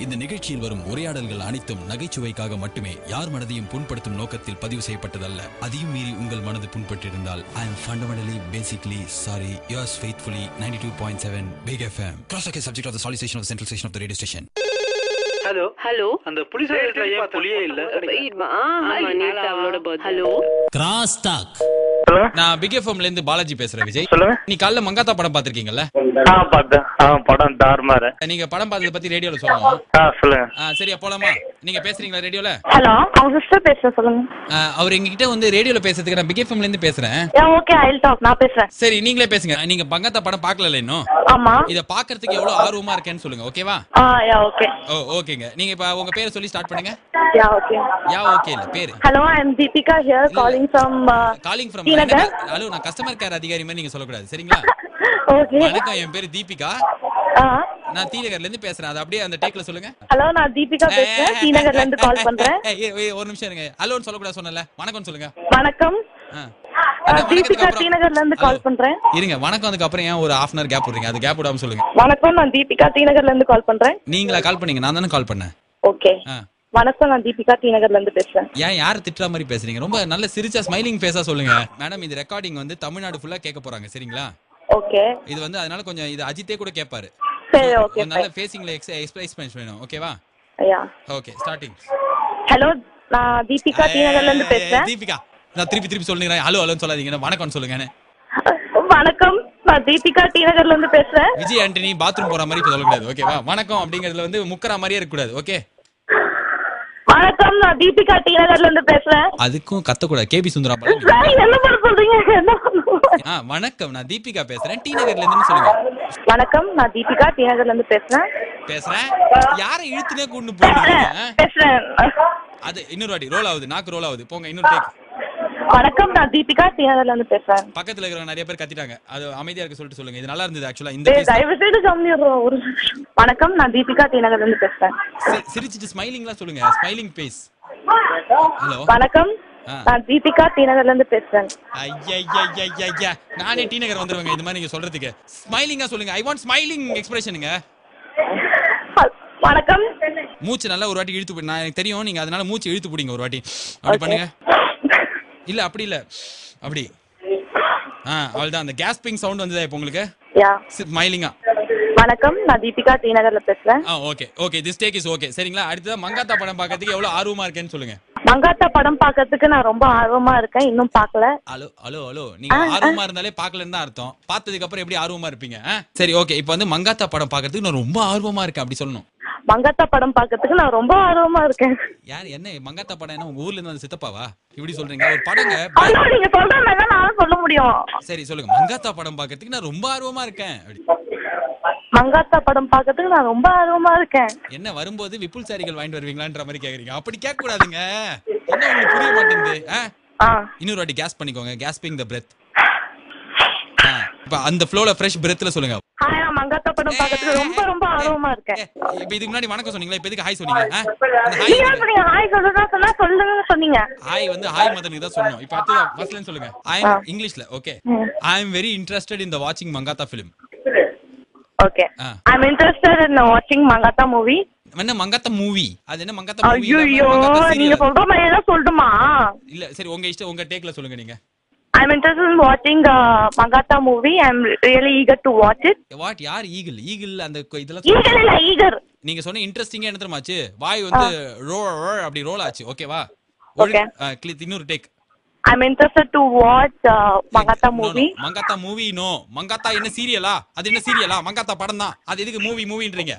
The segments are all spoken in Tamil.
இந்த நிகழ்ச்சியில் வரும் உரையாடல்கள் அனைத்தும் நகைச்சுவைக்காக மட்டுமே யார் மனதையும் புண்படுத்தும் நோக்கத்தில் பதிவு செய்யப்பட்டதல்ல. அதையும் மீறி உங்கள் மனது புண்பட்டிருந்தால் I am fundamentally basically sorry. Yours faithfully 92.7 Big FM. Cross-talk is subject of the solicitation of the central station of the radio station. Hello hello அந்த புலிஸ் ஸ்டேஷன்ல ஏன் புலியே இல்ல? Hello cross talk. நான் பிக் எஃப்எம்ல இருந்து பாலாஜி பேசுறேன். விஜய், சொல்லுங்க. நீ காலைல மங்காத்தா படம் பாத்திருக்கீங்கல்ல? பார்த்தேன். படம் தாறுமாறு. நீங்க படம் பார்த்தத பத்தி ரேடியோல சொல்லணும். சொல்லுங்க. சரியா போலாமா? நீங்க பேசுறீங்களா ரேடியோல? ஹலோ, அவங்க சிஸ்டர் பேசுறேன், சொல்லுங்க. அவர் எங்ககிட்ட வந்து ரேடியோல பேசுறதுக்கு நான் பிக் எஃப்எம்ல இருந்து பேசுறேன். Okay, I will talk. நான் பேசுறேன். சரி, நீங்களே பேசுங்க. நீங்க மங்காத்தா படம் பார்க்கல இன்னும்? ஆமா. இத பாக்குறதுக்கு எவ்வளவு ஆர்வமா இருக்கேன்னு சொல்லுங்க. ஓகேவா? Yeah okay. ஓகேங்க. நீங்க இப்ப உங்க பேரை சொல்லி ஸ்டார்ட் பண்ணுங்க. Yeah okay. யா ஓகே இல்ல பேரு. Hello, I am Deepika here calling from hello, நான் கஸ்டமர் கேர் அதிகாரி மாதிரி நீங்க சொல்லக்கூடாது, சரிங்களா? ஓகே. வணக்கம், என் பேரு தீபிகா. நான் தீநகர்ல இருந்து பேசுறேன். அது அப்படியே அந்த டேக்ல சொல்லுங்க. ஹலோ, நான் தீபிகா பேசுறேன், தீநகர்ல இருந்து கால் பண்றேன். ஒரு நிமிஷம் இருங்க. ஹலோன்னு சொல்லக்கூடாது சொன்னல. வணக்கம் சொல்லுங்க. வணக்கம். தீபிகா தீநகர்ல இருந்து கால் பண்றேன். இருங்க, வணக்கம் அதுக்கு அப்புறம் ஏன் ஒரு ஹாஃப் அன் கேப் விடுறீங்க? அது கேப் விடாம சொல்லுங்க. வணக்கம், நான் தீபிகா தீநகர்ல இருந்து கால் பண்றேன். நீங்களா கால் பண்ணீங்க? நான் தானே கால் பண்ணேன். ஓகே. வணக்கம், நான் தீபிகா தீநகர்ல இருந்து பேசுறேன். ஏன் யார் திட்டுற மாதிரி பேசுறீங்க? ரொம்ப நல்ல சிரிச்சா ஸ்மைலிங் ஃபேஸா சொல்லுங்க. மேடம், இது ரெக்கார்டிங் வந்து தமிழ்நாடு ஃபுல்லா கேட்க போறாங்க, சரிங்களா? ஓகே. இது வந்து அதனால கொஞ்சம் இது அஜித்தே கூட கேட்பாரு. சரி, ஓகே. நல்ல ஃபேசிங்ல எக்ஸ்பிரஷன் வேணும், ஓகேவா? Yeah okay, starting. ஹலோ, நான் தீபிகா தீநகர்ல இருந்து பேசுறேன். தீபிகா, நான் திருப்பி சொல்லுங்க. ஹலோ ஹலோன்னு சொல்லாதீங்க, வணக்கம் சொல்லுங்க. வணக்கம், நான் தீபிகா தீநகர்ல இருந்து பேசுறேன். விஜய் ஆண்டனி பாத்ரூம் போற மாதிரி சொல்லக்கூடாது, ஓகேவா? வணக்கம் அப்படிங்கறதுல வந்து முக்கற மாதிரியே இருக்க கூடாது, ஓகே? வணக்கம், நான் தீபிகா டீநகர்ல இருந்து பேசுறேன். அதுக்கும் கத்தக்கூடாது. கேபி சுந்தரா என்ன பண்ண சொல்றீங்க? வணக்கம், நான் தீபிகா பேசுறேன், டீநகர்ல இருந்து சொல்லுங்க. வணக்கம், நான் தீபிகா டீநகர்ல இருந்து பேசுறேன். யாரை இழுத்துனே கூண்டு போறீங்க? பேசுறேன். அது இன்னொரு வாட்டி ரோல் ஆகுது, நாக்கு ரோல் ஆகுது. போங்க, இன்னொரு டேக். வணக்கம், நான் தீபிகா டீநகர்ல இருந்து பேசுறேன். பக்கத்துல இருக்கிற நிறைய பேர் கத்திட்டாங்க, அது அமைதியா இருக்க சொல்லிட்டு சொல்லுங்க. இது நல்லா இருந்தது ஆக்சுவலா. இந்த தயவு செய்து ஒரு வணக்கம், நான் தீபிகா டீநகர்ல இருந்து பேசுறேன். சிரிச்சிட்டு ஸ்மைலிங்லாம் சொல்லுங்க. Smiling face. ஹலோ, வணக்கம், நான் தீபிகா டீநகர்ல இருந்து பேசுறேன். ஐயா, நானே டீநகர் வந்துருவேங்க இந்த மாதிரி நீங்க சொல்றதுக்கு. ஸ்மைலிங்கா சொல்லுங்க. ஐ வாண்ட் ஸ்மைலிங் எக்ஸ்பிரஷனுங்க. வணக்கம். மூச்சு நல்லா ஒரு வாட்டி இழுத்து நான் எனக்கு தெரியும் நீங்க அதனால மூச்சு இழுத்து பிடிங்க ஒரு வாட்டி. அப்படி பண்ணுங்க. இல்ல அப்படி இல்ல, அப்படி. அவ்வளவுதான். அந்த கேஸ்பிங் சவுண்ட் வந்ததா இப்போ உங்களுக்கு? யா. ஸ்மைலிங்கா. வணக்கம், நான் தீபிகா டீநகர்ல பேசுறேன். Okay, this take is okay, சரிங்களா? அடுத்ததா மங்காத்தா படம் பார்க்கிறதுக்கு எவ்வளவு ஆர்வமா இருக்கேன்னு சொல்லுங்க. மங்காத்தா படம் பார்க்கிறதுக்கு நான் ரொம்ப ஆர்வமா இருக்கேன், இன்னும் பார்க்கல. ஹலோ, நீங்க ஆர்வமா இருந்தாலே பார்க்கலன்னு தான் அர்த்தம். பார்த்ததுக்கு அப்புறம் எப்படி ஆர்வமா இருப்பீங்க? சரி, ஓகே. இப்போ வந்து மங்காத்தா படம் பார்க்கிறதுக்கு நான் ரொம்ப ஆர்வமா இருக்கேன் அப்படி சொல்லணும். மங்காத்தா படம் பார்க்கிறதுக்கு நான் ரொம்ப ஆர்வமா இருக்கேன். யார் என்ன மங்காத்தா படம்? என்ன உங்க ஊர்ல இருந்து வந்து சித்தப்பாவா இப்படி சொல்றீங்க? ஒரு படங்க நீங்க சொல்ற மாதிரி நான் சொல்ல முடியும். சரி சொல்லுங்க. மங்காத்தா படம் பார்க்கிறதுக்கு நான் ரொம்ப ஆர்வமா இருக்கேன். மங்காத்தா படம் பார்க்கிறதுக்கு நான் ரொம்ப ஆர்வமா இருக்கேன். என்ன வரும்போது விப்புல் சாரிகள் வாங்கிட்டு வருவீங்களான்ற மாதிரி கேக்குறீங்க. அப்படி கேட்க கூடாதுங்க. என்ன உங்களுக்கு புரிய மாட்டேங்குது? இன்னொரு வாட்டி கேஸ் பண்ணிக்கோங்க. கேஸ்பிங் தி பிரெத். இப்ப அந்த ஃப்ளோல ஃப்ரெஷ் பிரெத்ல சொல்லுங்க. ஹாய், நான் மங்காத்தா படம் பார்க்கிறதுக்கு ரொம்ப ஆர்வமா இருக்கேன். இப்ப இதுக்கு முன்னாடி வணக்கம் சொன்னீங்களா? இப்ப எதுக்கு ஹாய் சொன்னீங்க? நீங்க ஹாய் சொல்லுங்க சொன்னீங்க. ஹாய் வந்து ஹாய் மதனுக்கு தான் சொன்னோம். இப்ப அடுத்து ஃபர்ஸ்ட்ல இருந்து சொல்லுங்க. ஐ அம் இங்கிலீஷ்ல. Okay. I am very interested in the வாட்சிங் Mankatha film. Okay. I am interested in வாட்சிங் மங்காத்தா மூவி. என்ன மங்காத்தா மூவி? அது என்ன மங்காத்தா மூவி? ஐயோ, நீங்க சொல்ற மாதிரி தான் சொல்லட்டுமா? இல்ல சரி, உங்க இஷ்டம். உங்க டேக்ல சொல்லுங்க நீங்க. I'm interested in watching Mangata movie. I'm really eager to watch it. What? யார் ஈகிள்? ஈகிள் அந்த இதெல்லாம் ஈகிள் இல்ல, ஈகர். நீங்க சொன்ன இன்ட்ரஸ்டிங்கா என்ன தெரியுமாச்சு? வாய் வந்து அப்படி ரோல் ஆச்சு, ஓகேவா? ஓகே. இன்னொரு take. I'm interested to watch Mangata movie. Mankatha movie no. Mankatha என்ன சீரியலா? அது என்ன சீரியலா? மங்காத்தா படம் தான். அது எதுக்கு மூவின்றீங்க?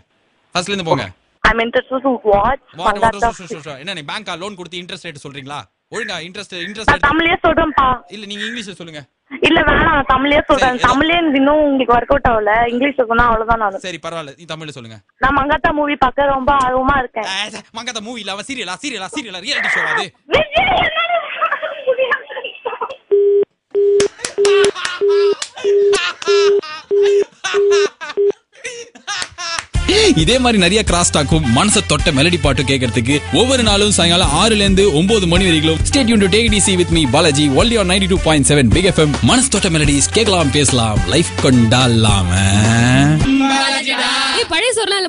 ஃபர்ஸ்ட்ல இருந்து போங்க. I'm interested to watch Mangata. என்ன நீ பேங்க் லோன் கொடுத்து இன்ட்ரஸ்ட் ரேட் சொல்றீங்களா? ஒழுங்கா இன்ட்ரஸ்ட் தமிழ்லயே சொல்றேன்ப்பா. இல்ல நீங்க இங்கிலீஷ்ல சொல்லுங்க. இல்ல வேணாம், தமிழ்லயே சொல்றேன். தமிழ்லயே இன்னும் உங்களுக்கு வொர்க் அவுட் ஆகல. இங்கிலீஷ்ல சொன்னா அவ்வளவுதான். நான் சரி பரவாயில்ல, நீ தமிழ்ல சொல்லுங்க. நான் மங்காத்தா மூவி பார்க்க ரொம்ப ஆர்வமா இருக்கேன். மங்காத்தா மூவி இல்ல, அவ சீரியலா ரியாலிட்டி ஷோ அது. இதே மாதிரி நிறைய கிராஸ் டாக்கும் மனச தொட்ட மெலடி பாட்டும் கேட்கறதுக்கு ஒவ்வொரு நாளும் சாயங்காலம் 6 ல இருந்து 9 மணி வரைக்கும் stay tune to take it easy with me Balaji only on 92.7 Big FM. மனச தொட்ட மெலடிஸ் கேட்கலாம், பேசலாம், லைஃப் கொண்டாடலாம். பழைய சொல்லாம்